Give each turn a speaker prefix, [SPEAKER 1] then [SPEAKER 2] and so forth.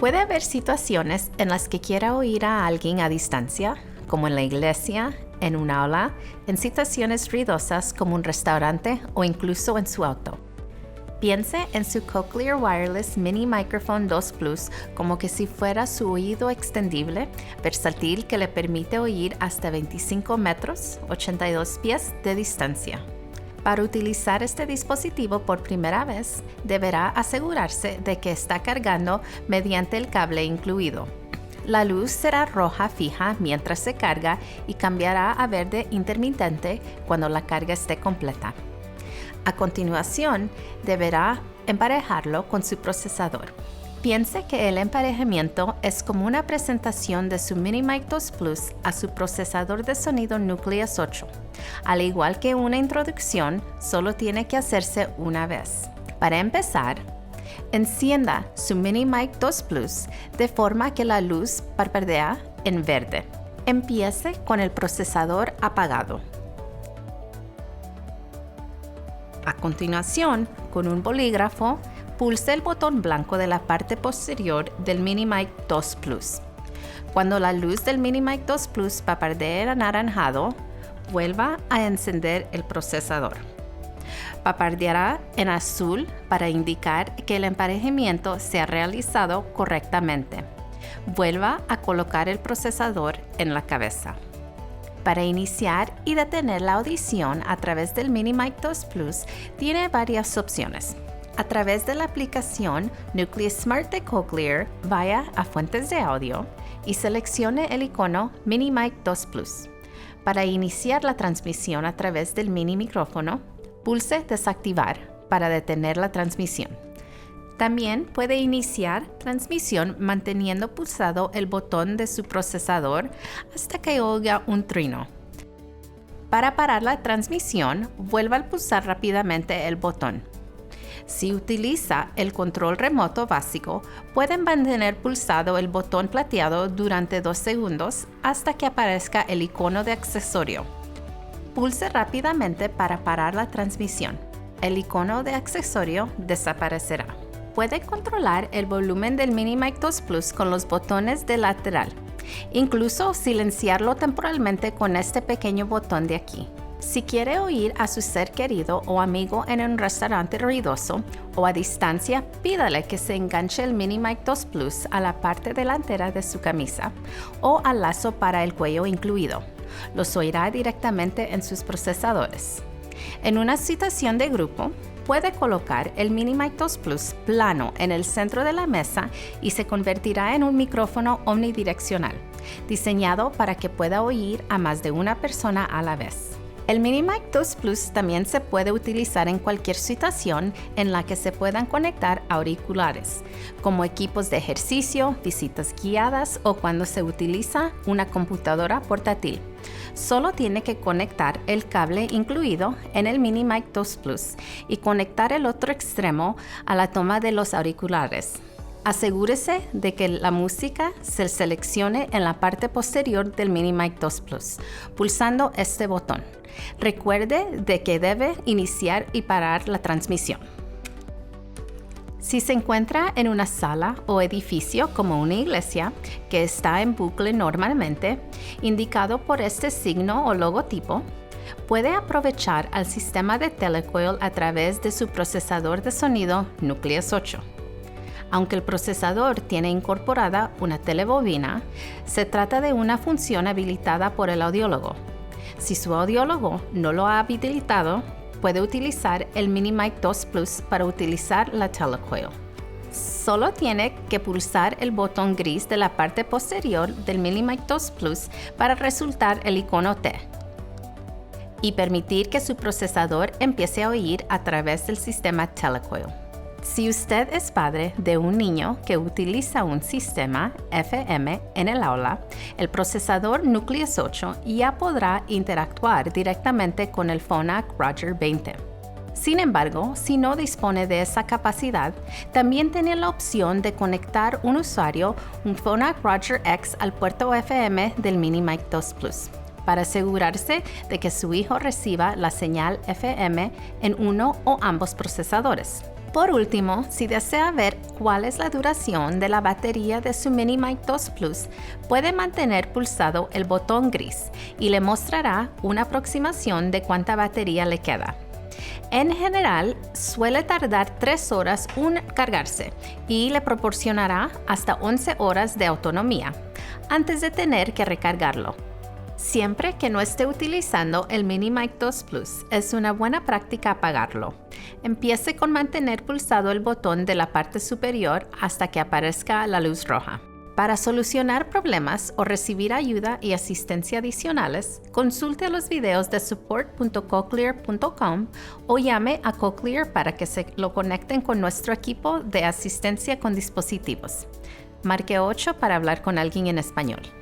[SPEAKER 1] Puede haber situaciones en las que quiera oír a alguien a distancia, como en la iglesia, en un aula, en situaciones ruidosas como un restaurante o incluso en su auto. Piense en su Cochlear Wireless Mini Microphone 2 Plus como que si fuera su oído extendible, versátil que le permite oír hasta 25 metros, 82 pies de distancia. Para utilizar este dispositivo por primera vez, deberá asegurarse de que está cargando mediante el cable incluido. La luz será roja fija mientras se carga y cambiará a verde intermitente cuando la carga esté completa. A continuación, deberá emparejarlo con su procesador. Piense que el emparejamiento es como una presentación de su Mini Mic 2 Plus a su procesador de sonido Nucleus 8. Al igual que una introducción, solo tiene que hacerse una vez. Para empezar, encienda su Mini Mic 2 Plus de forma que la luz parpadea en verde. Empiece con el procesador apagado. A continuación, con un bolígrafo, pulse el botón blanco de la parte posterior del Mini Mic 2 Plus. Cuando la luz del Mini Mic 2 Plus parpadee en anaranjado, vuelva a encender el procesador. Parpadeará en azul para indicar que el emparejamiento se ha realizado correctamente. Vuelva a colocar el procesador en la cabeza. Para iniciar y detener la audición a través del Mini Mic 2 Plus, tiene varias opciones. A través de la aplicación Nucleus Smart de Cochlear, vaya a Fuentes de audio y seleccione el icono Mini Mic 2 Plus. Para iniciar la transmisión a través del mini micrófono, pulse Desactivar para detener la transmisión. También puede iniciar transmisión manteniendo pulsado el botón de su procesador hasta que oiga un trino. Para parar la transmisión, vuelva a pulsar rápidamente el botón. Si utiliza el control remoto básico, pueden mantener pulsado el botón plateado durante 2 segundos hasta que aparezca el icono de accesorio. Pulse rápidamente para parar la transmisión. El icono de accesorio desaparecerá. Puede controlar el volumen del Mini Mic 2 Plus con los botones de lateral, incluso silenciarlo temporalmente con este pequeño botón de aquí. Si quiere oír a su ser querido o amigo en un restaurante ruidoso o a distancia, pídale que se enganche el Mini Mic 2 Plus a la parte delantera de su camisa o al lazo para el cuello incluido. Los oirá directamente en sus procesadores. En una situación de grupo, puede colocar el Mini Mic 2 Plus plano en el centro de la mesa y se convertirá en un micrófono omnidireccional, diseñado para que pueda oír a más de una persona a la vez. El Mini Mic 2 Plus también se puede utilizar en cualquier situación en la que se puedan conectar auriculares, como equipos de ejercicio, visitas guiadas o cuando se utiliza una computadora portátil. Solo tiene que conectar el cable incluido en el Mini Mic 2 Plus y conectar el otro extremo a la toma de los auriculares. Asegúrese de que la música se seleccione en la parte posterior del Mini Mic 2 Plus, pulsando este botón. Recuerde de que debe iniciar y parar la transmisión. Si se encuentra en una sala o edificio como una iglesia que está en bucle normalmente, indicado por este signo o logotipo, puede aprovechar al sistema de telecoil a través de su procesador de sonido Nucleus 8. Aunque el procesador tiene incorporada una telebobina, se trata de una función habilitada por el audiólogo. Si su audiólogo no lo ha habilitado, puede utilizar el Mini Mic 2 Plus para utilizar la telecoil. Solo tiene que pulsar el botón gris de la parte posterior del Mini Mic 2 Plus para resultar el icono T y permitir que su procesador empiece a oír a través del sistema telecoil. Si usted es padre de un niño que utiliza un sistema FM en el aula, el procesador Nucleus 8 ya podrá interactuar directamente con el Phonak Roger 20. Sin embargo, si no dispone de esa capacidad, también tiene la opción de conectar un usuario, un Phonak Roger X al puerto FM del Mini Mic 2 Plus, para asegurarse de que su hijo reciba la señal FM en uno o ambos procesadores. Por último, si desea ver cuál es la duración de la batería de su Mini Mic 2 Plus, puede mantener pulsado el botón gris y le mostrará una aproximación de cuánta batería le queda. En general, suele tardar 3 horas cargarse y le proporcionará hasta 11 horas de autonomía antes de tener que recargarlo. Siempre que no esté utilizando el Mini Mic 2 Plus, es una buena práctica apagarlo. Empiece con mantener pulsado el botón de la parte superior hasta que aparezca la luz roja. Para solucionar problemas o recibir ayuda y asistencia adicionales, consulte los videos de support.cochlear.com o llame a Cochlear para que se lo conecten con nuestro equipo de asistencia con dispositivos. Marque 8 para hablar con alguien en español.